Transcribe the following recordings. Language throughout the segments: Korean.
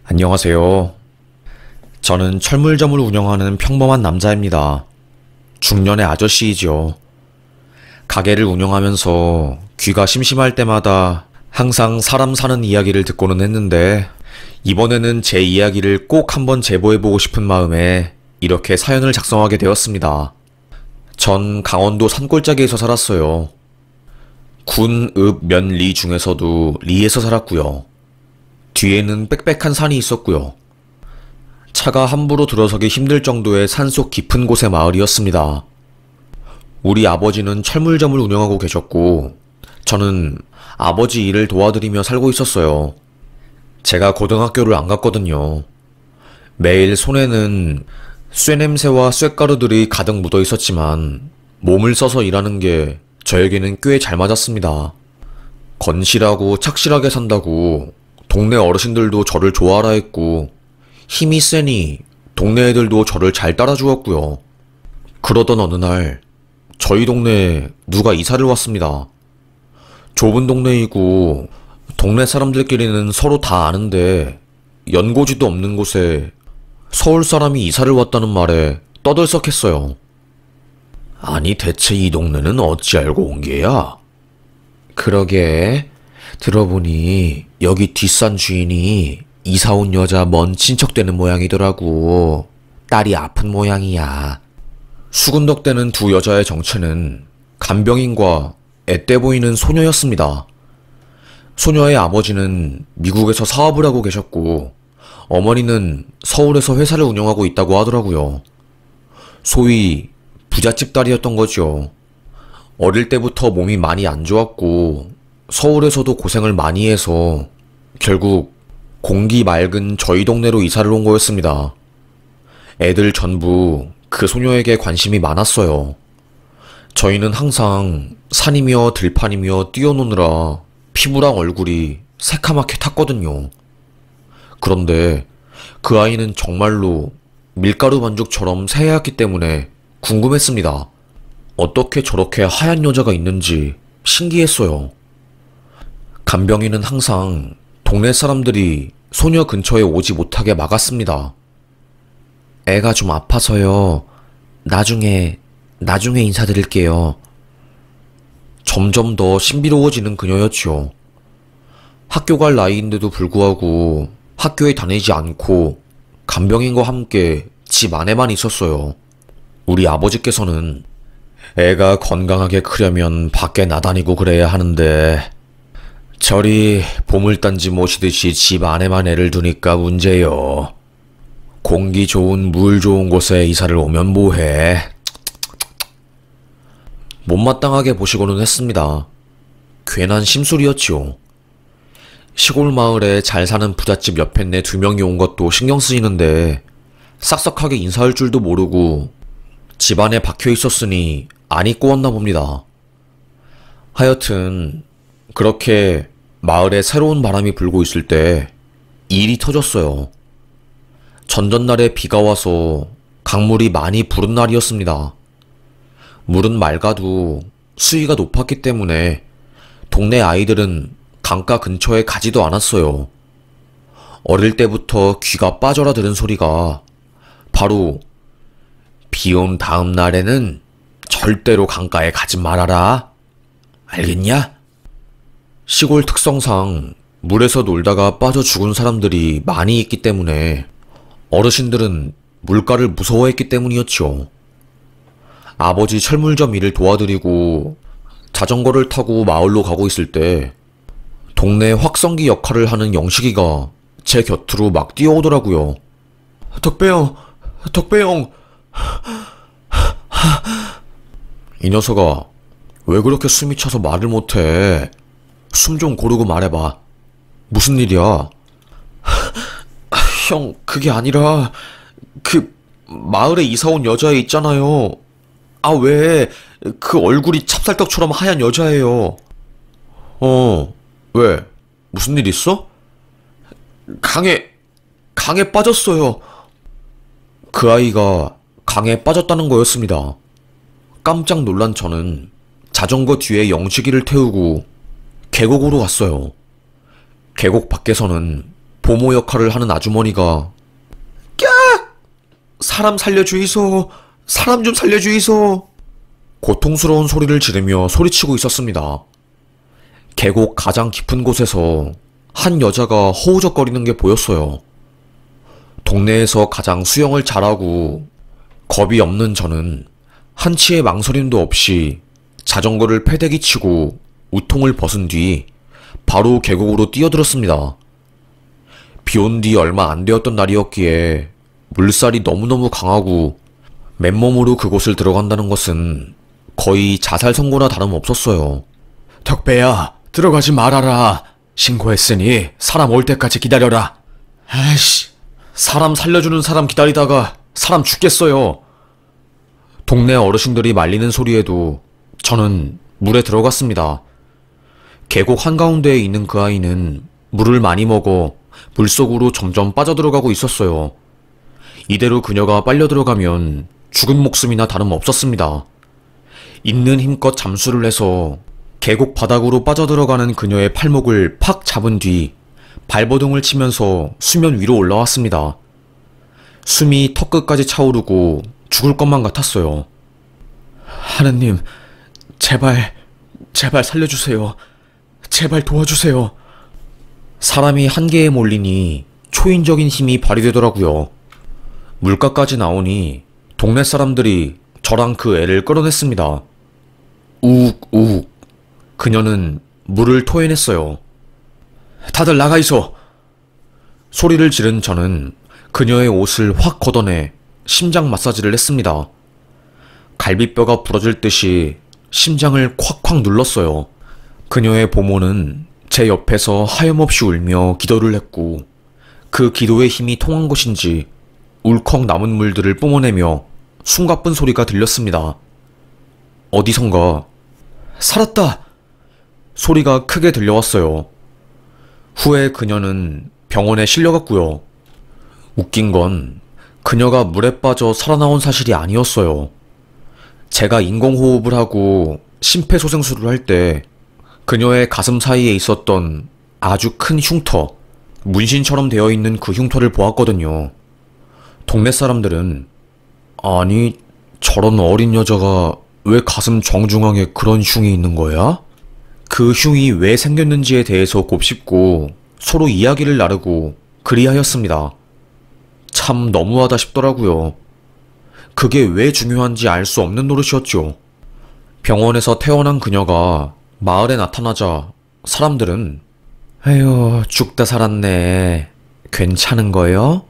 안녕하세요. 저는 철물점을 운영하는 평범한 남자입니다. 중년의 아저씨이죠. 가게를 운영하면서 귀가 심심할 때마다 항상 사람 사는 이야기를 듣고는 했는데, 이번에는 제 이야기를 꼭 한번 제보해보고 싶은 마음에 이렇게 사연을 작성하게 되었습니다. 전 강원도 산골짜기에서 살았어요. 군, 읍, 면, 리 중에서도 리에서 살았고요. 뒤에는 빽빽한 산이 있었고요. 차가 함부로 들어서기 힘들 정도의 산속 깊은 곳의 마을이었습니다. 우리 아버지는 철물점을 운영하고 계셨고, 저는 아버지 일을 도와드리며 살고 있었어요. 제가 고등학교를 안 갔거든요. 매일 손에는 쇠냄새와 쇳가루들이 가득 묻어 있었지만 몸을 써서 일하는 게 저에게는 꽤 잘 맞았습니다. 건실하고 착실하게 산다고 동네 어르신들도 저를 좋아하라 했고, 힘이 세니 동네 애들도 저를 잘 따라주었고요. 그러던 어느 날 저희 동네에 누가 이사를 왔습니다. 좁은 동네이고 동네 사람들끼리는 서로 다 아는데 연고지도 없는 곳에 서울 사람이 이사를 왔다는 말에 떠들썩했어요. 아니, 대체 이 동네는 어찌 알고 온 게야? 그러게, 들어보니 여기 뒷산 주인이 이사 온 여자 먼 친척 되는 모양이더라고. 딸이 아픈 모양이야. 수군덕대는 두 여자의 정체는 간병인과 앳돼 보이는 소녀였습니다. 소녀의 아버지는 미국에서 사업을 하고 계셨고, 어머니는 서울에서 회사를 운영하고 있다고 하더라고요. 소위 부잣집 딸이었던 거죠. 어릴 때부터 몸이 많이 안 좋았고 서울에서도 고생을 많이 해서 결국 공기 맑은 저희 동네로 이사를 온 거였습니다. 애들 전부 그 소녀에게 관심이 많았어요. 저희는 항상 산이며 들판이며 뛰어노느라 피부랑 얼굴이 새카맣게 탔거든요. 그런데 그 아이는 정말로 밀가루 반죽처럼 새하얗기 때문에 궁금했습니다. 어떻게 저렇게 하얀 여자가 있는지 신기했어요. 간병인은 항상 동네 사람들이 소녀 근처에 오지 못하게 막았습니다. 애가 좀 아파서요. 나중에 인사드릴게요. 점점 더 신비로워지는 그녀였죠. 학교 갈 나이인데도 불구하고 학교에 다니지 않고 간병인과 함께 집 안에만 있었어요. 우리 아버지께서는 애가 건강하게 크려면 밖에 나다니고 그래야 하는데, 저리 보물단지 모시듯이 집 안에만 애를 두니까 문제요. 공기 좋은 물 좋은 곳에 이사를 오면 뭐해. 못마땅하게 보시고는 했습니다. 괜한 심술이었지요. 시골 마을에 잘 사는 부잣집 옆에네 두 명이 온 것도 신경 쓰이는데 싹싹하게 인사할 줄도 모르고 집안에 박혀 있었으니 안이 꼬웠나 봅니다. 하여튼 그렇게 마을에 새로운 바람이 불고 있을 때 일이 터졌어요. 전전날에 비가 와서 강물이 많이 부른 날이었습니다. 물은 맑아도 수위가 높았기 때문에 동네 아이들은 강가 근처에 가지도 않았어요. 어릴 때부터 귀가 빠져라 들은 소리가 바로 비 온 다음 날에는 절대로 강가에 가지 말아라. 알겠냐? 시골 특성상 물에서 놀다가 빠져 죽은 사람들이 많이 있기 때문에 어르신들은 물가를 무서워했기 때문이었죠. 아버지 철물점 일을 도와드리고 자전거를 타고 마을로 가고 있을 때 동네 확성기 역할을 하는 영식이가 제 곁으로 막 뛰어오더라고요. 덕배형! 덕배형! 이 녀석아, 왜 그렇게 숨이 차서 말을 못해? 숨 좀 고르고 말해봐. 무슨 일이야? 형, 그게 아니라 그 마을에 이사 온 여자애 있잖아요. 아, 왜? 그 얼굴이 찹쌀떡처럼 하얀 여자애요. 왜? 무슨 일 있어? 강에 빠졌어요. 그 아이가 강에 빠졌다는 거였습니다. 깜짝 놀란 저는 자전거 뒤에 영식이를 태우고 계곡으로 갔어요. 계곡 밖에서는 보모 역할을 하는 아주머니가 꺄! 사람 살려주이소! 사람 좀 살려주이소! 고통스러운 소리를 지르며 소리치고 있었습니다. 계곡 가장 깊은 곳에서 한 여자가 허우적거리는 게 보였어요. 동네에서 가장 수영을 잘하고 겁이 없는 저는 한치의 망설임도 없이 자전거를 패대기 치고 우통을 벗은 뒤 바로 계곡으로 뛰어들었습니다. 비 온 뒤 얼마 안 되었던 날이었기에 물살이 너무너무 강하고 맨몸으로 그곳을 들어간다는 것은 거의 자살 선고나 다름없었어요. 덕배야, 들어가지 말아라. 신고했으니 사람 올 때까지 기다려라. 아이씨, 사람 살려주는 사람 기다리다가 사람 죽겠어요. 동네 어르신들이 말리는 소리에도 저는 물에 들어갔습니다. 계곡 한가운데에 있는 그 아이는 물을 많이 먹어 물속으로 점점 빠져들어가고 있었어요. 이대로 그녀가 빨려 들어가면 죽은 목숨이나 다름없었습니다. 있는 힘껏 잠수를 해서 계곡 바닥으로 빠져들어가는 그녀의 팔목을 팍 잡은 뒤 발버둥을 치면서 수면 위로 올라왔습니다. 숨이 턱끝까지 차오르고 죽을 것만 같았어요. 하느님, 제발 살려주세요. 제발 도와주세요. 사람이 한계에 몰리니 초인적인 힘이 발휘되더라고요. 물가까지 나오니 동네 사람들이 저랑 그 애를 끌어냈습니다. 우욱. 그녀는 물을 토해냈어요. 다들 나가 있어. 소리를 지른 저는 그녀의 옷을 확 걷어내 심장 마사지를 했습니다. 갈비뼈가 부러질 듯이 심장을 콱콱 눌렀어요. 그녀의 보모는 제 옆에서 하염없이 울며 기도를 했고 그 기도의 힘이 통한 것인지 울컥 남은 물들을 뿜어내며 숨가쁜 소리가 들렸습니다. 어디선가 살았다! 소리가 크게 들려왔어요. 후에 그녀는 병원에 실려갔고요. 웃긴 건 그녀가 물에 빠져 살아나온 사실이 아니었어요. 제가 인공호흡을 하고 심폐소생술을 할 때 그녀의 가슴 사이에 있었던 아주 큰 흉터, 문신처럼 되어 있는 그 흉터를 보았거든요. 동네 사람들은 아니, 저런 어린 여자가 왜 가슴 정중앙에 그런 흉이 있는 거야? 그 흉이 왜 생겼는지에 대해서 곱씹고 서로 이야기를 나누고 그리하였습니다. 참 너무하다 싶더라고요. 그게 왜 중요한지 알 수 없는 노릇이었죠. 병원에서 태어난 그녀가 마을에 나타나자 사람들은 에휴, 죽다 살았네. 괜찮은 거요?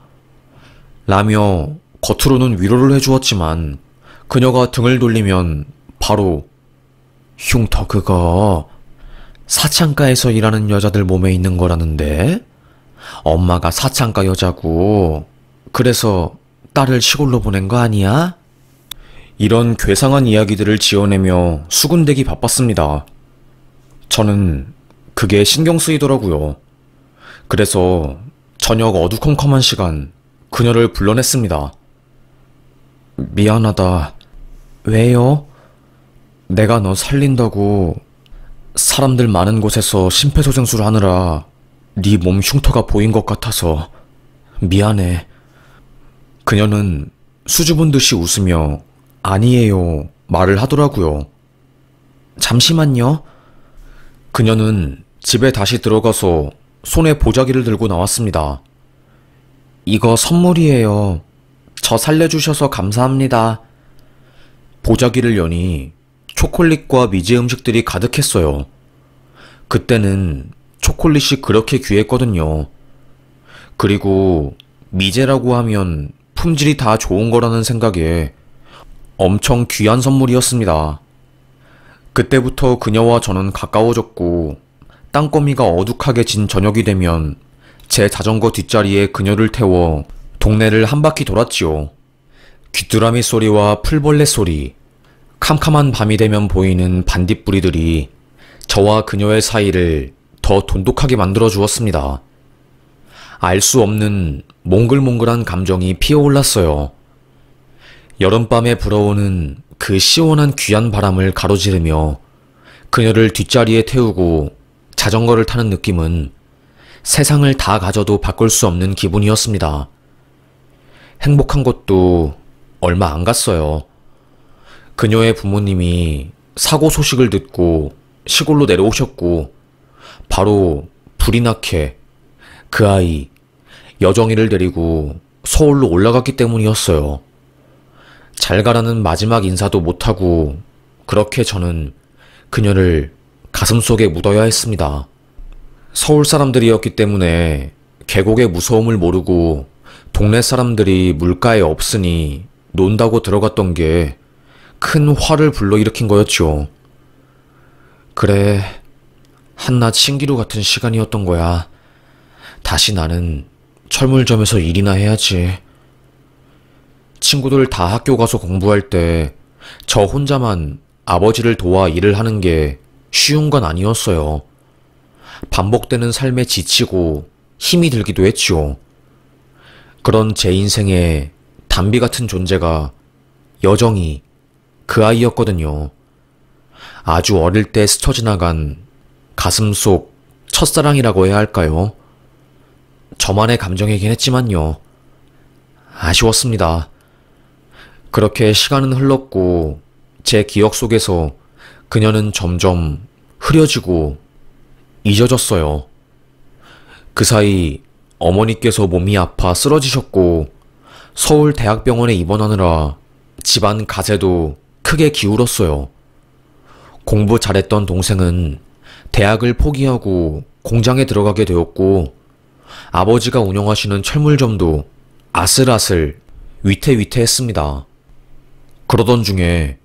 라며 겉으로는 위로를 해주었지만 그녀가 등을 돌리면 바로 흉터 그거 사창가에서 일하는 여자들 몸에 있는 거라는데? 엄마가 사창가 여자고 그래서 딸을 시골로 보낸 거 아니야? 이런 괴상한 이야기들을 지어내며 수군대기 바빴습니다. 저는 그게 신경 쓰이더라고요. 그래서 저녁 어두컴컴한 시간 그녀를 불러냈습니다. 미안하다. 왜요? 내가 너 살린다고 사람들 많은 곳에서 심폐소생술 하느라 네 몸 흉터가 보인 것 같아서 미안해. 그녀는 수줍은 듯이 웃으며 아니에요 말을 하더라고요. 잠시만요. 그녀는 집에 다시 들어가서 손에 보자기를 들고 나왔습니다. 이거 선물이에요. 저 살려주셔서 감사합니다. 보자기를 여니 초콜릿과 미제 음식들이 가득했어요. 그때는 초콜릿이 그렇게 귀했거든요. 그리고 미제라고 하면 품질이 다 좋은 거라는 생각에 엄청 귀한 선물이었습니다. 그때부터 그녀와 저는 가까워졌고 땅거미가 어둑하게 진 저녁이 되면 제 자전거 뒷자리에 그녀를 태워 동네를 한 바퀴 돌았지요. 귀뚜라미 소리와 풀벌레 소리, 캄캄한 밤이 되면 보이는 반딧불이들이 저와 그녀의 사이를 더 돈독하게 만들어 주었습니다. 알 수 없는 몽글몽글한 감정이 피어올랐어요. 여름밤에 불어오는 그 시원한 귀한 바람을 가로지르며 그녀를 뒷자리에 태우고 자전거를 타는 느낌은 세상을 다 가져도 바꿀 수 없는 기분이었습니다. 행복한 것도 얼마 안 갔어요. 그녀의 부모님이 사고 소식을 듣고 시골로 내려오셨고 바로 불이 나게 그 아이 여정이를 데리고 서울로 올라갔기 때문이었어요. 잘 가라는 마지막 인사도 못하고 그렇게 저는 그녀를 가슴속에 묻어야 했습니다. 서울 사람들이었기 때문에 계곡의 무서움을 모르고 동네 사람들이 물가에 없으니 논다고 들어갔던 게 큰 화를 불러일으킨 거였죠. 그래, 한낱 신기루 같은 시간이었던 거야. 다시 나는 철물점에서 일이나 해야지. 친구들 다 학교 가서 공부할 때 저 혼자만 아버지를 도와 일을 하는 게 쉬운 건 아니었어요. 반복되는 삶에 지치고 힘이 들기도 했죠. 그런 제 인생에 담비 같은 존재가 여정이 그 아이였거든요. 아주 어릴 때 스쳐 지나간 가슴 속 첫사랑이라고 해야 할까요? 저만의 감정이긴 했지만요. 아쉬웠습니다. 그렇게 시간은 흘렀고 제 기억 속에서 그녀는 점점 흐려지고 잊어졌어요. 그 사이 어머니께서 몸이 아파 쓰러지셨고 서울 대학병원에 입원하느라 집안 가세도 크게 기울었어요. 공부 잘했던 동생은 대학을 포기하고 공장에 들어가게 되었고 아버지가 운영하시는 철물점도 아슬아슬 위태위태했습니다. 그러던 중에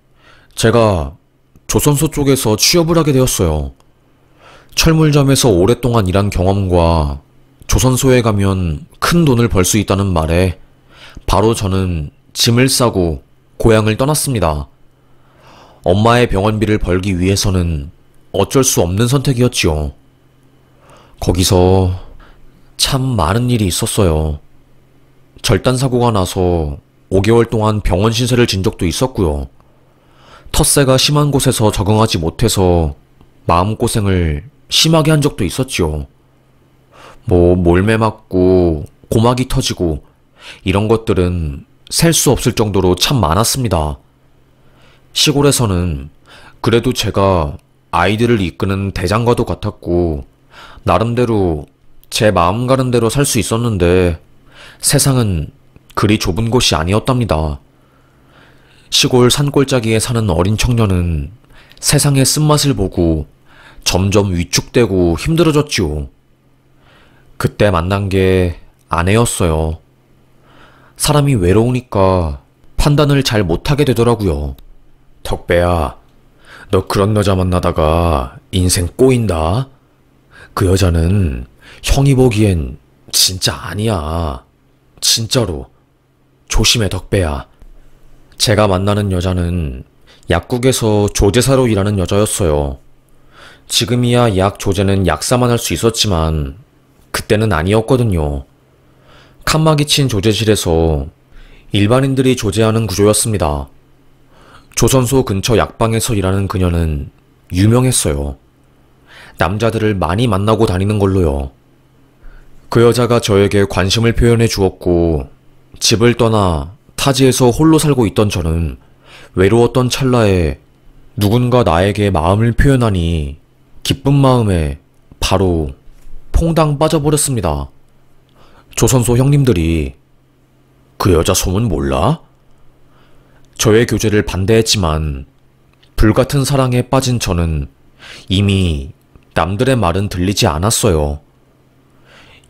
제가 조선소 쪽에서 취업을 하게 되었어요. 철물점에서 오랫동안 일한 경험과 조선소에 가면 큰 돈을 벌 수 있다는 말에 바로 저는 짐을 싸고 고향을 떠났습니다. 엄마의 병원비를 벌기 위해서는 어쩔 수 없는 선택이었지요. 거기서 참 많은 일이 있었어요. 절단사고가 나서 5개월 동안 병원 신세를 진 적도 있었고요. 텃세가 심한 곳에서 적응하지 못해서 마음고생을 심하게 한 적도 있었지요. 몰매 맞고 고막이 터지고 이런 것들은 셀 수 없을 정도로 참 많았습니다. 시골에서는 그래도 제가 아이들을 이끄는 대장과도 같았고 나름대로 제 마음 가는 대로 살 수 있었는데 세상은 그리 좁은 곳이 아니었답니다. 시골 산골짜기에 사는 어린 청년은 세상의 쓴맛을 보고 점점 위축되고 힘들어졌지요. 그때 만난 게 아내였어요. 사람이 외로우니까 판단을 잘 못하게 되더라고요. 덕배야, 너 그런 여자 만나다가 인생 꼬인다? 그 여자는 형이 보기엔 진짜 아니야. 진짜로. 조심해, 덕배야. 제가 만나는 여자는 약국에서 조제사로 일하는 여자였어요. 지금이야 약 조제는 약사만 할 수 있었지만 그때는 아니었거든요. 칸막이 친 조제실에서 일반인들이 조제하는 구조였습니다. 조선소 근처 약방에서 일하는 그녀는 유명했어요. 남자들을 많이 만나고 다니는 걸로요. 그 여자가 저에게 관심을 표현해 주었고 집을 떠나 타지에서 홀로 살고 있던 저는 외로웠던 찰나에 누군가 나에게 마음을 표현하니 기쁜 마음에 바로 퐁당 빠져버렸습니다. 조선소 형님들이 그 여자 소문 몰라? 저의 교제를 반대했지만 불같은 사랑에 빠진 저는 이미 남들의 말은 들리지 않았어요.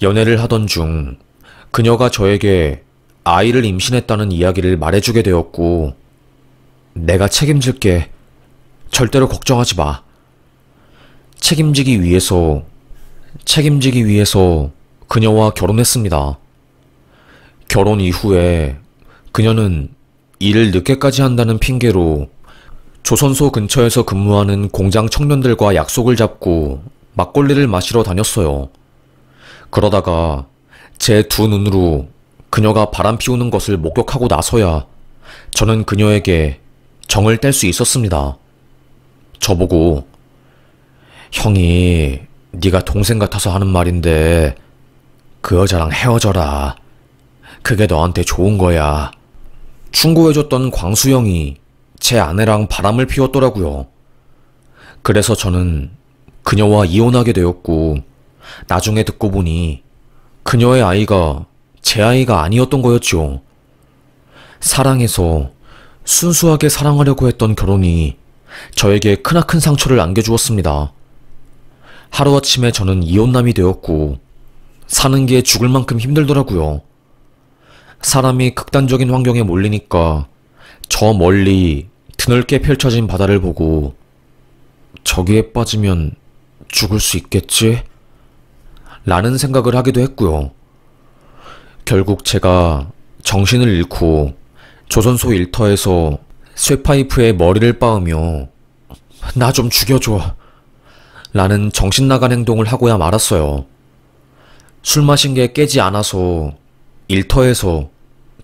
연애를 하던 중 그녀가 저에게 아이를 임신했다는 이야기를 말해주게 되었고 내가 책임질게. 절대로 걱정하지 마. 책임지기 위해서 그녀와 결혼했습니다. 결혼 이후에 그녀는 일을 늦게까지 한다는 핑계로 조선소 근처에서 근무하는 공장 청년들과 약속을 잡고 막걸리를 마시러 다녔어요. 그러다가 제 두 눈으로 그녀가 바람 피우는 것을 목격하고 나서야 저는 그녀에게 정을 뗄 수 있었습니다. 저보고 형이 네가 동생 같아서 하는 말인데 그 여자랑 헤어져라. 그게 너한테 좋은 거야. 충고해줬던 광수형이 제 아내랑 바람을 피웠더라고요. 그래서 저는 그녀와 이혼하게 되었고, 나중에 듣고 보니 그녀의 아이가 제 아이가 아니었던 거였죠. 사랑해서 순수하게 사랑하려고 했던 결혼이 저에게 크나큰 상처를 안겨주었습니다. 하루아침에 저는 이혼남이 되었고, 사는 게 죽을 만큼 힘들더라고요. 사람이 극단적인 환경에 몰리니까 저 멀리 드넓게 펼쳐진 바다를 보고 저기에 빠지면 죽을 수 있겠지? 라는 생각을 하기도 했고요. 결국 제가 정신을 잃고 조선소 일터에서 쇠파이프에 머리를 빻으며 나 좀 죽여줘 라는 정신나간 행동을 하고야 말았어요. 술 마신 게 깨지 않아서 일터에서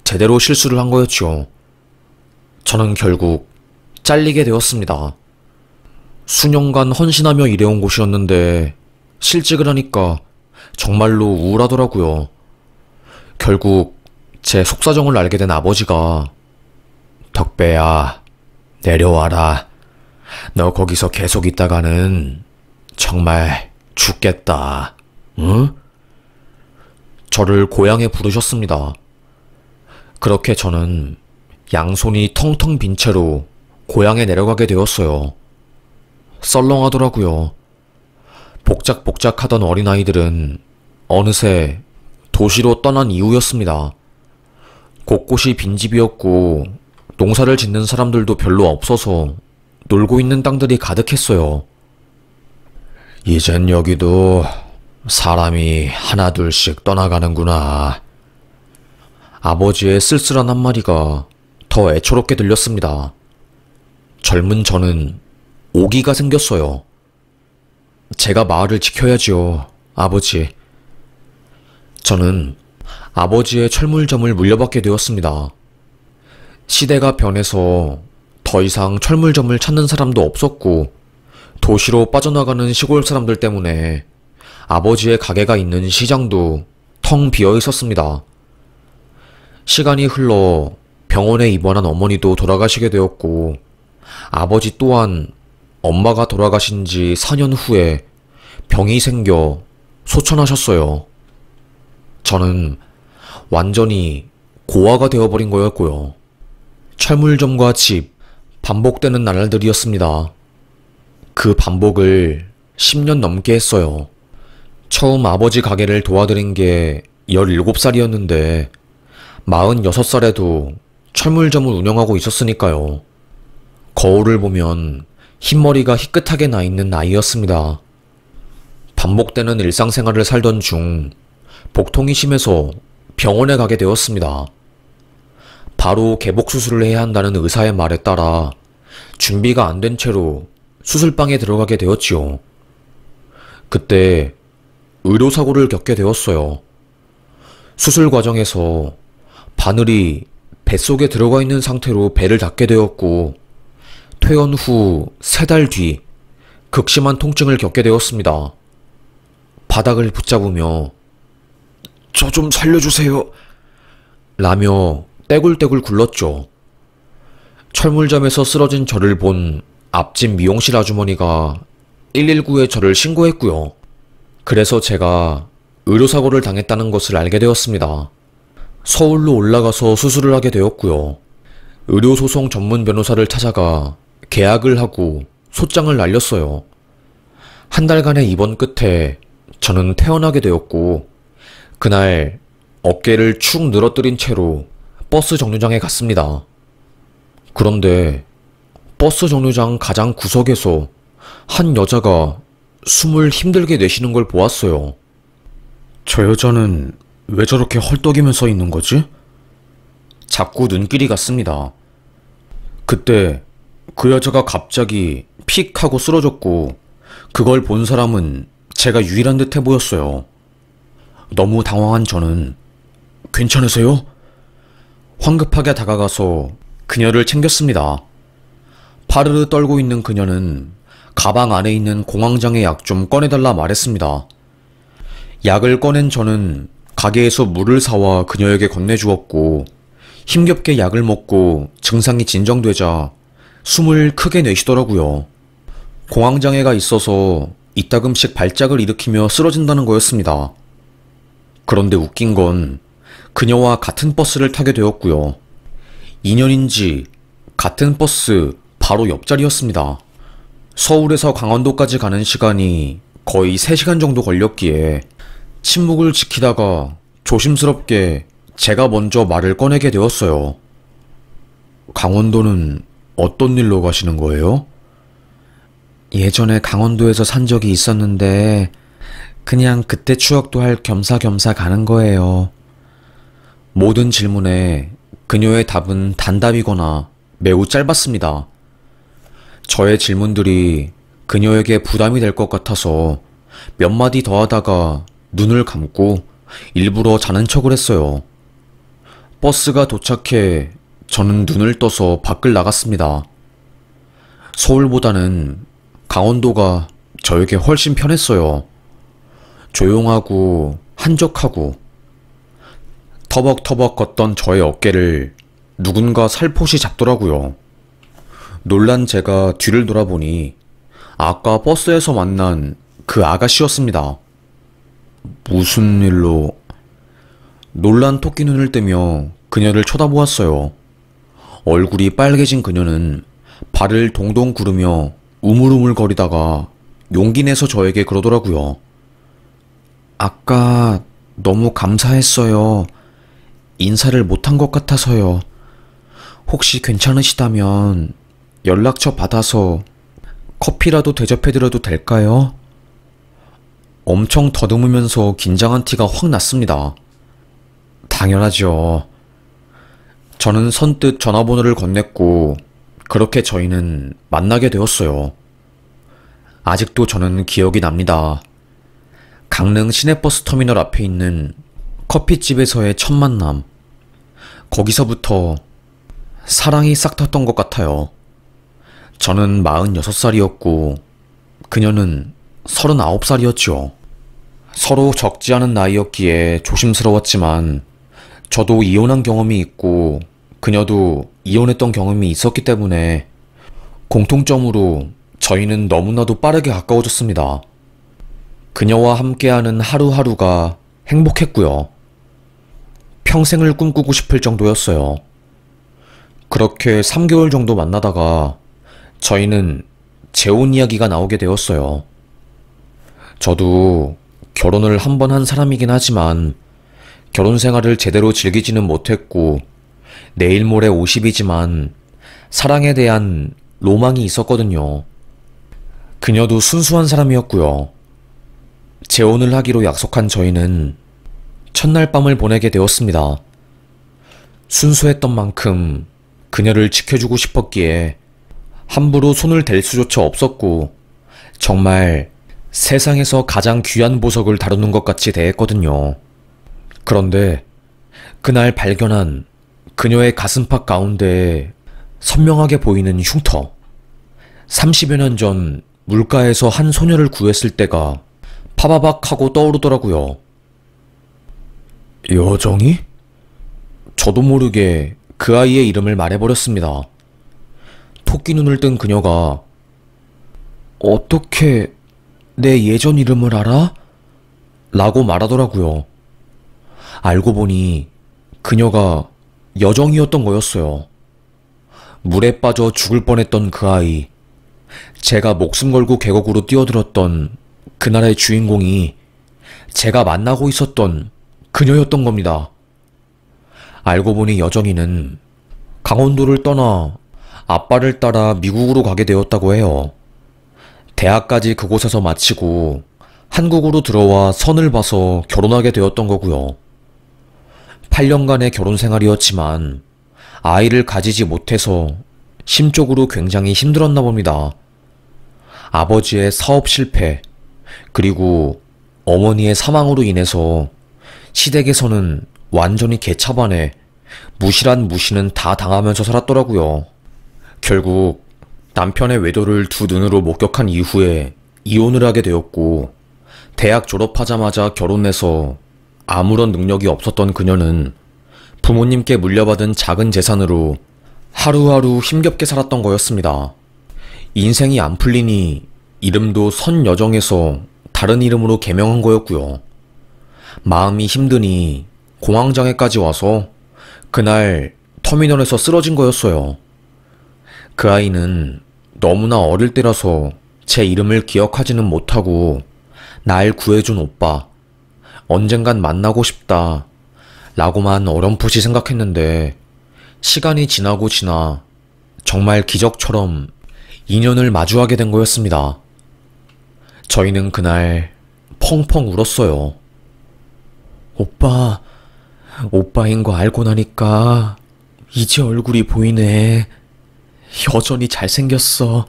제대로 실수를 한 거였죠. 저는 결국 잘리게 되었습니다. 수년간 헌신하며 일해온 곳이었는데 실직을 하니까 정말로 우울하더라고요. 결국 제 속사정을 알게 된 아버지가 덕배야, 내려와라. 너 거기서 계속 있다가는 정말 죽겠다. 응? 저를 고향에 부르셨습니다. 그렇게 저는 양손이 텅텅 빈 채로 고향에 내려가게 되었어요. 썰렁하더라고요. 복작복작하던 어린아이들은 어느새 도시로 떠난 이후였습니다. 곳곳이 빈집이었고 농사를 짓는 사람들도 별로 없어서 놀고 있는 땅들이 가득했어요. 이젠 여기도 사람이 하나둘씩 떠나가는구나. 아버지의 쓸쓸한 한마디가 더 애처롭게 들렸습니다. 젊은 저는 오기가 생겼어요. 제가 마을을 지켜야지요, 아버지. 저는 아버지의 철물점을 물려받게 되었습니다. 시대가 변해서 더 이상 철물점을 찾는 사람도 없었고, 도시로 빠져나가는 시골 사람들 때문에 아버지의 가게가 있는 시장도 텅 비어 있었습니다. 시간이 흘러 병원에 입원한 어머니도 돌아가시게 되었고, 아버지 또한 엄마가 돌아가신 지 4년 후에 병이 생겨 소천하셨어요. 저는 완전히 고아가 되어버린 거였고요. 철물점과 집, 반복되는 나날들이었습니다. 그 반복을 10년 넘게 했어요. 처음 아버지 가게를 도와드린 게 17살이었는데 46살에도 철물점을 운영하고 있었으니까요. 거울을 보면 흰머리가 희끗하게 나 있는 나이였습니다. 반복되는 일상생활을 살던 중 복통이 심해서 병원에 가게 되었습니다. 바로 개복 수술을 해야 한다는 의사의 말에 따라 준비가 안 된 채로 수술방에 들어가게 되었지요. 그때 의료사고를 겪게 되었어요. 수술 과정에서 바늘이 뱃속에 들어가 있는 상태로 배를 닫게 되었고, 퇴원 후 3달 뒤 극심한 통증을 겪게 되었습니다. 바닥을 붙잡으며 저 좀 살려주세요 라며 떼굴떼굴 굴렀죠. 철물점에서 쓰러진 저를 본 앞집 미용실 아주머니가 119에 저를 신고했고요. 그래서 제가 의료사고를 당했다는 것을 알게 되었습니다. 서울로 올라가서 수술을 하게 되었고요. 의료소송 전문 변호사를 찾아가 계약을 하고 소장을 날렸어요. 한 달간의 입원 끝에 저는 퇴원하게 되었고, 그날 어깨를 축 늘어뜨린 채로 버스 정류장에 갔습니다. 그런데 버스 정류장 가장 구석에서 한 여자가 숨을 힘들게 내쉬는 걸 보았어요. 저 여자는 왜 저렇게 헐떡이며 서 있는 거지? 자꾸 눈길이 갔습니다. 그때 그 여자가 갑자기 픽 하고 쓰러졌고, 그걸 본 사람은 제가 유일한 듯해 보였어요. 너무 당황한 저는 괜찮으세요? 황급하게 다가가서 그녀를 챙겼습니다. 파르르 떨고 있는 그녀는 가방 안에 있는 공황장애 약 좀 꺼내달라 말했습니다. 약을 꺼낸 저는 가게에서 물을 사와 그녀에게 건네주었고, 힘겹게 약을 먹고 증상이 진정되자 숨을 크게 내쉬더라고요. 공황장애가 있어서 이따금씩 발작을 일으키며 쓰러진다는 거였습니다. 그런데 웃긴 건 그녀와 같은 버스를 타게 되었고요. 인연인지 같은 버스 바로 옆자리였습니다. 서울에서 강원도까지 가는 시간이 거의 3시간 정도 걸렸기에 침묵을 지키다가 조심스럽게 제가 먼저 말을 꺼내게 되었어요. 강원도는 어떤 일로 가시는 거예요? 예전에 강원도에서 산 적이 있었는데 그냥 그때 추억도 할 겸사겸사 가는 거예요. 모든 질문에 그녀의 답은 단답이거나 매우 짧았습니다. 저의 질문들이 그녀에게 부담이 될 것 같아서 몇 마디 더 하다가 눈을 감고 일부러 자는 척을 했어요. 버스가 도착해 저는 눈을 떠서 밖을 나갔습니다. 서울보다는 강원도가 저에게 훨씬 편했어요. 조용하고 한적하고 터벅터벅 걷던 저의 어깨를 누군가 살포시 잡더라고요. 놀란 제가 뒤를 돌아보니 아까 버스에서 만난 그 아가씨였습니다. 무슨 일로? 놀란 토끼 눈을 떼며 그녀를 쳐다보았어요. 얼굴이 빨개진 그녀는 발을 동동 구르며 우물우물거리다가 용기 내서 저에게 그러더라고요. 아까 너무 감사했어요. 인사를 못한 것 같아서요. 혹시 괜찮으시다면 연락처 받아서 커피라도 대접해드려도 될까요? 엄청 더듬으면서 긴장한 티가 확 났습니다. 당연하죠. 저는 선뜻 전화번호를 건넸고 그렇게 저희는 만나게 되었어요. 아직도 저는 기억이 납니다. 강릉 시내버스 터미널 앞에 있는 커피집에서의 첫 만남. 거기서부터 사랑이 싹 텄던 것 같아요. 저는 46살이었고 그녀는 39살이었죠. 서로 적지 않은 나이였기에 조심스러웠지만 저도 이혼한 경험이 있고 그녀도 이혼했던 경험이 있었기 때문에 공통점으로 저희는 너무나도 빠르게 가까워졌습니다. 그녀와 함께하는 하루하루가 행복했고요. 평생을 꿈꾸고 싶을 정도였어요. 그렇게 3개월 정도 만나다가 저희는 재혼 이야기가 나오게 되었어요. 저도 결혼을 한 번 한 사람이긴 하지만 결혼 생활을 제대로 즐기지는 못했고 내일 모레 50이지만 사랑에 대한 로망이 있었거든요. 그녀도 순수한 사람이었고요. 재혼을 하기로 약속한 저희는 첫날 밤을 보내게 되었습니다. 순수했던 만큼 그녀를 지켜주고 싶었기에 함부로 손을 댈 수조차 없었고 정말 세상에서 가장 귀한 보석을 다루는 것 같이 대했거든요. 그런데 그날 발견한 그녀의 가슴팍 가운데에 선명하게 보이는 흉터. 30여 년 전 물가에서 한 소녀를 구했을 때가 파바박 하고 떠오르더라고요. 여정이? 저도 모르게 그 아이의 이름을 말해버렸습니다. 토끼 눈을 뜬 그녀가 어떻게 내 예전 이름을 알아? 라고 말하더라고요. 알고 보니 그녀가 여정이었던 거였어요. 물에 빠져 죽을 뻔했던 그 아이. 제가 목숨 걸고 계곡으로 뛰어들었던 그날의 주인공이 제가 만나고 있었던 그녀였던 겁니다. 알고 보니 여정이는 강원도를 떠나 아빠를 따라 미국으로 가게 되었다고 해요. 대학까지 그곳에서 마치고 한국으로 들어와 선을 봐서 결혼하게 되었던 거고요. 8년간의 결혼 생활이었지만 아이를 가지지 못해서 심적으로 굉장히 힘들었나 봅니다. 아버지의 사업 실패, 그리고 어머니의 사망으로 인해서 시댁에서는 완전히 개차반에 무시란 무시는 다 당하면서 살았더라고요. 결국 남편의 외도를 두 눈으로 목격한 이후에 이혼을 하게 되었고, 대학 졸업하자마자 결혼해서 아무런 능력이 없었던 그녀는 부모님께 물려받은 작은 재산으로 하루하루 힘겹게 살았던 거였습니다. 인생이 안 풀리니 이름도 선여정에서 다른 이름으로 개명한 거였고요. 마음이 힘드니 공황장애까지 와서 그날 터미널에서 쓰러진 거였어요. 그 아이는 너무나 어릴 때라서 제 이름을 기억하지는 못하고 날 구해준 오빠, 언젠간 만나고 싶다 라고만 어렴풋이 생각했는데, 시간이 지나고 지나 정말 기적처럼 인연을 마주하게 된 거였습니다. 저희는 그날 펑펑 울었어요. 오빠, 오빠인 거 알고 나니까 이제 얼굴이 보이네. 여전히 잘생겼어.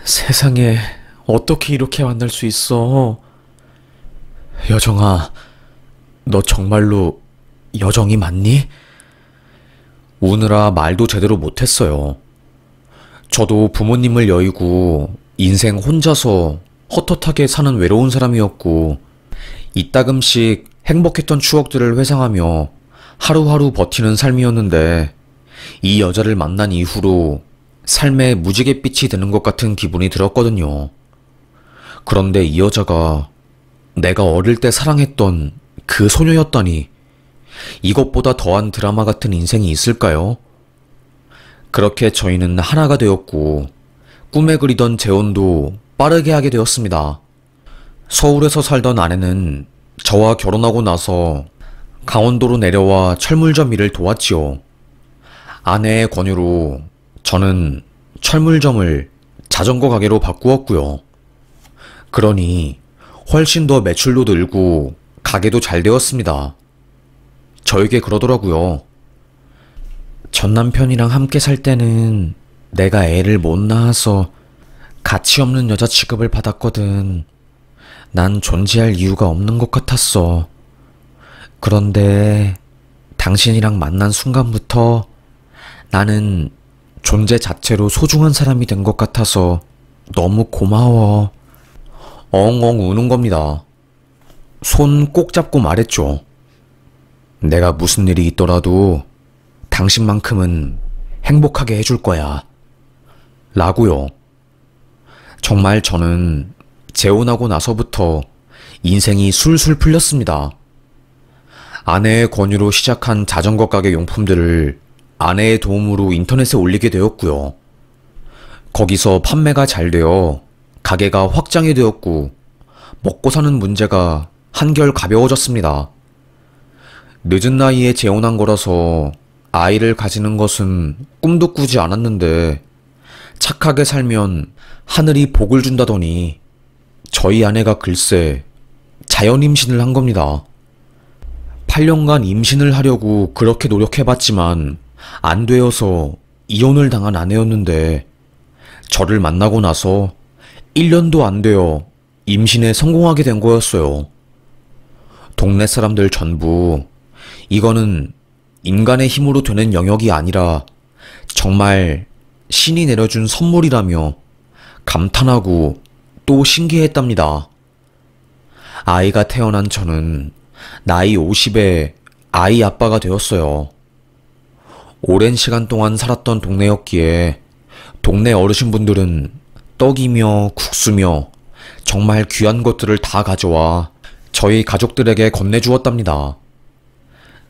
세상에 어떻게 이렇게 만날 수 있어. 여정아, 너 정말로 여정이 맞니? 우느라 말도 제대로 못했어요. 저도 부모님을 여의고 인생 혼자서 헛헛하게 사는 외로운 사람이었고, 이따금씩 행복했던 추억들을 회상하며 하루하루 버티는 삶이었는데, 이 여자를 만난 이후로 삶에 무지갯빛이 되는 것 같은 기분이 들었거든요. 그런데 이 여자가 내가 어릴 때 사랑했던 그 소녀였다니, 이것보다 더한 드라마 같은 인생이 있을까요? 그렇게 저희는 하나가 되었고, 꿈에 그리던 재혼도 빠르게 하게 되었습니다. 서울에서 살던 아내는 저와 결혼하고 나서 강원도로 내려와 철물점 일을 도왔지요. 아내의 권유로 저는 철물점을 자전거 가게로 바꾸었고요. 그러니 훨씬 더 매출도 늘고 가게도 잘 되었습니다. 저에게 그러더라고요. 전 남편이랑 함께 살 때는 내가 애를 못 낳아서 가치 없는 여자 취급을 받았거든. 난 존재할 이유가 없는 것 같았어. 그런데 당신이랑 만난 순간부터 나는 존재 자체로 소중한 사람이 된 것 같아서 너무 고마워. 엉엉 우는 겁니다. 손 꼭 잡고 말했죠. 내가 무슨 일이 있더라도 당신만큼은 행복하게 해줄 거야. 라고요. 정말 저는 재혼하고 나서부터 인생이 술술 풀렸습니다. 아내의 권유로 시작한 자전거 가게 용품들을 아내의 도움으로 인터넷에 올리게 되었고요. 거기서 판매가 잘 되어 가게가 확장이 되었고, 먹고 사는 문제가 한결 가벼워졌습니다. 늦은 나이에 재혼한 거라서 아이를 가지는 것은 꿈도 꾸지 않았는데, 착하게 살면 하늘이 복을 준다더니 저희 아내가 글쎄 자연 임신을 한 겁니다. 8년간 임신을 하려고 그렇게 노력해봤지만 안 되어서 이혼을 당한 아내였는데, 저를 만나고 나서 1년도 안 되어 임신에 성공하게 된 거였어요. 동네 사람들 전부 이거는 인간의 힘으로 되는 영역이 아니라 정말 신이 내려준 선물이라며 감탄하고 또 신기했답니다. 아이가 태어난 저는 나이 50에 아이 아빠가 되었어요. 오랜 시간 동안 살았던 동네였기에 동네 어르신분들은 떡이며 국수며 정말 귀한 것들을 다 가져와 저희 가족들에게 건네주었답니다.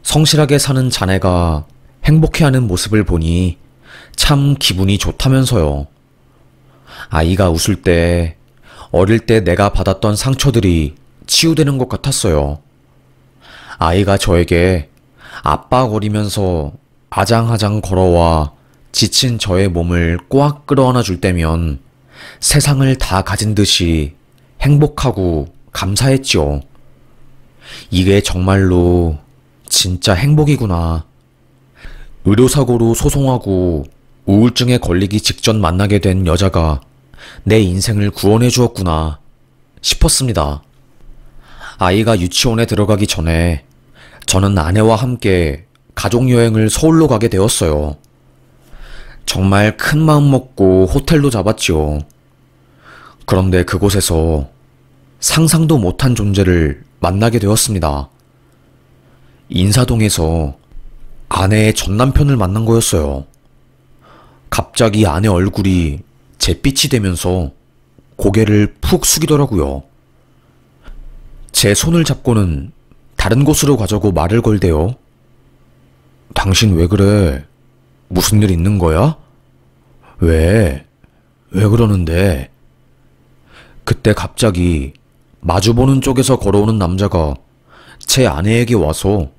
성실하게 사는 자네가 행복해하는 모습을 보니 참 기분이 좋다면서요. 아이가 웃을 때 어릴 때 내가 받았던 상처들이 치유되는 것 같았어요. 아이가 저에게 아빠 거리면서 아장아장 걸어와 지친 저의 몸을 꽉 끌어안아 줄 때면 세상을 다 가진 듯이 행복하고 감사했지요. 이게 정말로 진짜 행복이구나. 의료사고로 소송하고 우울증에 걸리기 직전 만나게 된 여자가 내 인생을 구원해 주었구나 싶었습니다. 아이가 유치원에 들어가기 전에 저는 아내와 함께 가족여행을 서울로 가게 되었어요. 정말 큰 마음 먹고 호텔도 잡았지요. 그런데 그곳에서 상상도 못한 존재를 만나게 되었습니다. 인사동에서 아내의 전남편을 만난 거였어요. 갑자기 아내 얼굴이 잿빛이 되면서 고개를 푹 숙이더라고요. 제 손을 잡고는 다른 곳으로 가자고 말을 걸대요. 당신 왜 그래? 무슨 일 있는 거야? 왜? 왜 그러는데? 그때 갑자기 마주보는 쪽에서 걸어오는 남자가 제 아내에게 와서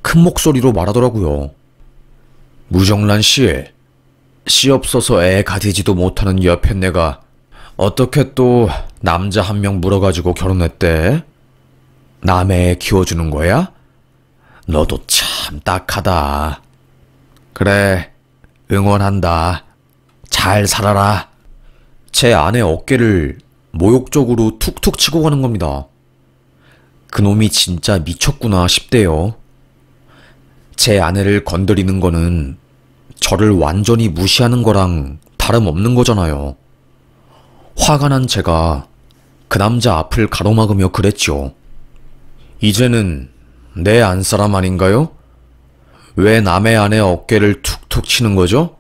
큰 목소리로 말하더라고요. 무정란 씨, 씨 없어서 애 가지지도 못하는 여편네가 어떻게 또 남자 한 명 물어가지고 결혼했대? 남의 애 키워주는 거야? 너도 참 딱하다. 그래, 응원한다. 잘 살아라. 제 아내 어깨를 모욕적으로 툭툭 치고 가는 겁니다. 그놈이 진짜 미쳤구나 싶대요. 제 아내를 건드리는 거는 저를 완전히 무시하는 거랑 다름없는 거잖아요. 화가 난 제가 그 남자 앞을 가로막으며 그랬죠. 이제는 내 안사람 아닌가요? 왜 남의 아내 어깨를 툭툭 치는 거죠?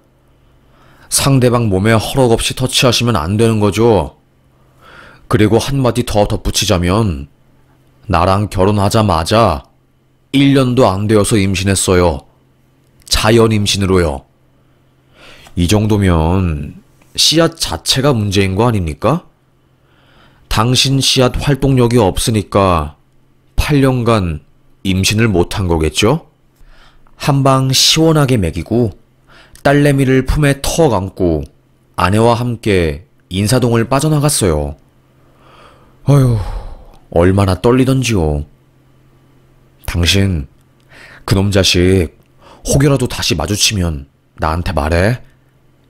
상대방 몸에 허락없이 터치하시면 안 되는 거죠. 그리고 한마디 더 덧붙이자면 나랑 결혼하자마자 1년도 안 되어서 임신했어요. 자연 임신으로요. 이 정도면 씨앗 자체가 문제인 거 아닙니까? 당신 씨앗 활동력이 없으니까 8년간 임신을 못한 거겠죠? 한방 시원하게 먹이고 딸내미를 품에 턱 안고 아내와 함께 인사동을 빠져나갔어요. 어휴, 얼마나 떨리던지요. 당신, 그놈 자식 혹여라도 다시 마주치면 나한테 말해.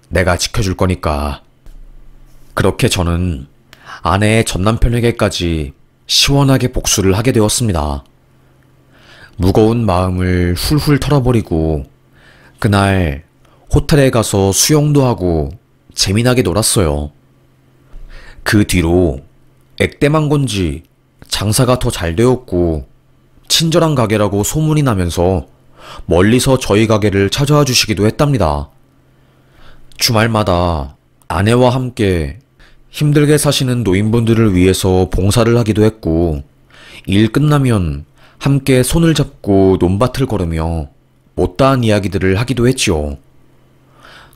내가 지켜줄 거니까. 그렇게 저는 아내의 전남편에게까지 시원하게 복수를 하게 되었습니다. 무거운 마음을 훌훌 털어버리고 그날 호텔에 가서 수영도 하고 재미나게 놀았어요. 그 뒤로 액땜한 건지 장사가 더 잘 되었고 친절한 가게라고 소문이 나면서 멀리서 저희 가게를 찾아와 주시기도 했답니다. 주말마다 아내와 함께 힘들게 사시는 노인분들을 위해서 봉사를 하기도 했고 일 끝나면 함께 손을 잡고 논밭을 걸으며 못다한 이야기들을 하기도 했지요.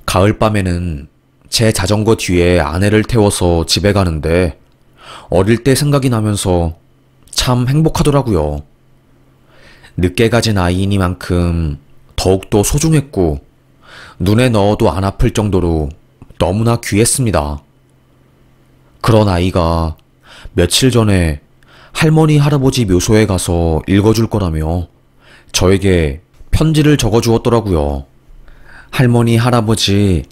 가을밤에는 제 자전거 뒤에 아내를 태워서 집에 가는데 어릴 때 생각이 나면서 참 행복하더라고요. 늦게 가진 아이이니만큼 더욱더 소중했고 눈에 넣어도 안 아플 정도로 너무나 귀했습니다. 그런 아이가 며칠 전에 할머니 할아버지 묘소에 가서 읽어줄 거라며 저에게 편지를 적어주었더라고요. 할머니 할아버지,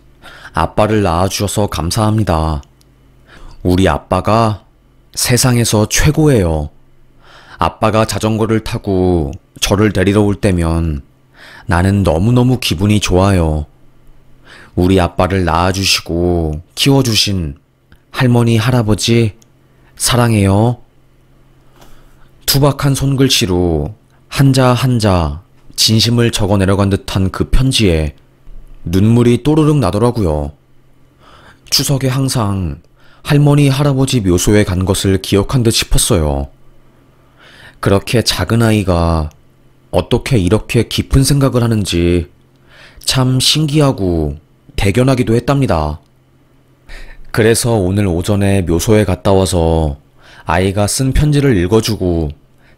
아빠를 낳아주셔서 감사합니다. 우리 아빠가 세상에서 최고예요. 아빠가 자전거를 타고 저를 데리러 올 때면 나는 너무너무 기분이 좋아요. 우리 아빠를 낳아주시고 키워주신 할머니 할아버지 사랑해요. 투박한 손글씨로 한자 한자 진심을 적어 내려간 듯한 그 편지에 눈물이 또르륵 나더라고요. 추석에 항상 할머니 할아버지 묘소에 간 것을 기억한 듯 싶었어요. 그렇게 작은 아이가 어떻게 이렇게 깊은 생각을 하는지 참 신기하고 대견하기도 했답니다. 그래서 오늘 오전에 묘소에 갔다 와서 아이가 쓴 편지를 읽어주고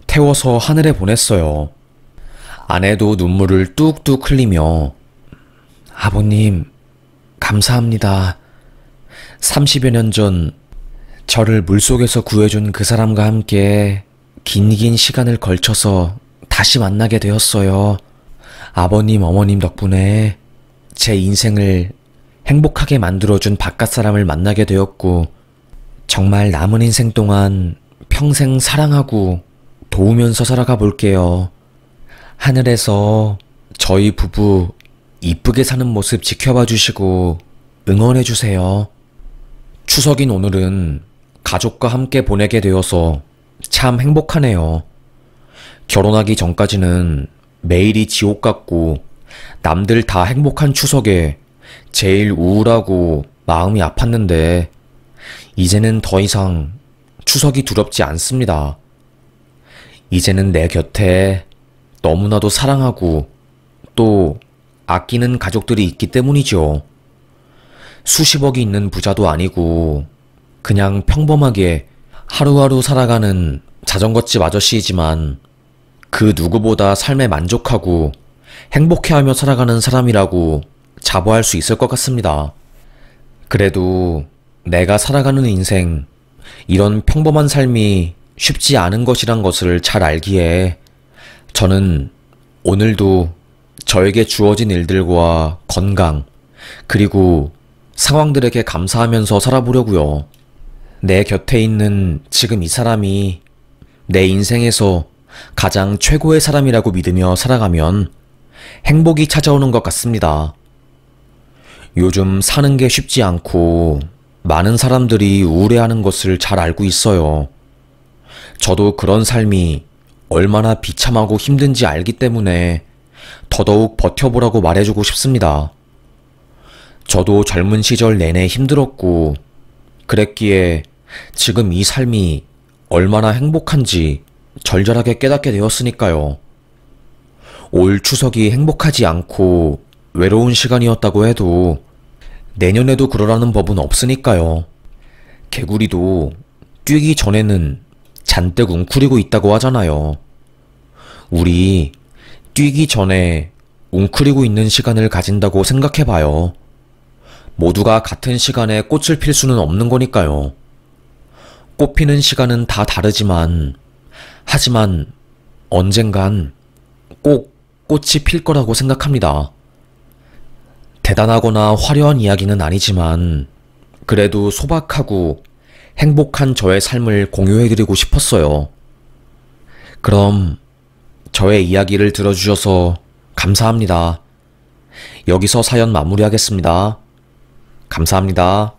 태워서 하늘에 보냈어요. 아내도 눈물을 뚝뚝 흘리며 아버님, 감사합니다. 30여 년 전 저를 물속에서 구해준 그 사람과 함께 긴 시간을 걸쳐서 다시 만나게 되었어요. 아버님, 어머님 덕분에 제 인생을 행복하게 만들어준 바깥 사람을 만나게 되었고 정말 남은 인생 동안 평생 사랑하고 도우면서 살아가 볼게요. 하늘에서 저희 부부 이쁘게 사는 모습 지켜봐 주시고 응원해 주세요. 추석인 오늘은 가족과 함께 보내게 되어서 참 행복하네요. 결혼하기 전까지는 매일이 지옥 같고 남들 다 행복한 추석에 제일 우울하고 마음이 아팠는데 이제는 더 이상 추석이 두렵지 않습니다. 이제는 내 곁에 너무나도 사랑하고 또 아끼는 가족들이 있기 때문이죠. 수십억이 있는 부자도 아니고 그냥 평범하게 하루하루 살아가는 자전거집 아저씨이지만 그 누구보다 삶에 만족하고 행복해하며 살아가는 사람이라고 자부할 수 있을 것 같습니다. 그래도 내가 살아가는 인생, 이런 평범한 삶이 쉽지 않은 것이란 것을 잘 알기에 저는 오늘도 저에게 주어진 일들과 건강, 그리고 상황들에게 감사하면서 살아보려고요. 내 곁에 있는 지금 이 사람이 내 인생에서 가장 최고의 사람이라고 믿으며 살아가면 행복이 찾아오는 것 같습니다. 요즘 사는 게 쉽지 않고 많은 사람들이 우울해하는 것을 잘 알고 있어요. 저도 그런 삶이 얼마나 비참하고 힘든지 알기 때문에 더더욱 버텨보라고 말해주고 싶습니다. 저도 젊은 시절 내내 힘들었고 그랬기에 지금 이 삶이 얼마나 행복한지 절절하게 깨닫게 되었으니까요. 올 추석이 행복하지 않고 외로운 시간이었다고 해도 내년에도 그러라는 법은 없으니까요. 개구리도 뛰기 전에는 잔뜩 웅크리고 있다고 하잖아요. 우리 뛰기 전에 웅크리고 있는 시간을 가진다고 생각해봐요. 모두가 같은 시간에 꽃을 필 수는 없는 거니까요. 꽃 피는 시간은 다 다르지만, 하지만 언젠간 꼭 꽃이 필 거라고 생각합니다. 대단하거나 화려한 이야기는 아니지만 그래도 소박하고 행복한 저의 삶을 공유해드리고 싶었어요. 그럼 저의 이야기를 들어주셔서 감사합니다. 여기서 사연 마무리하겠습니다. 감사합니다.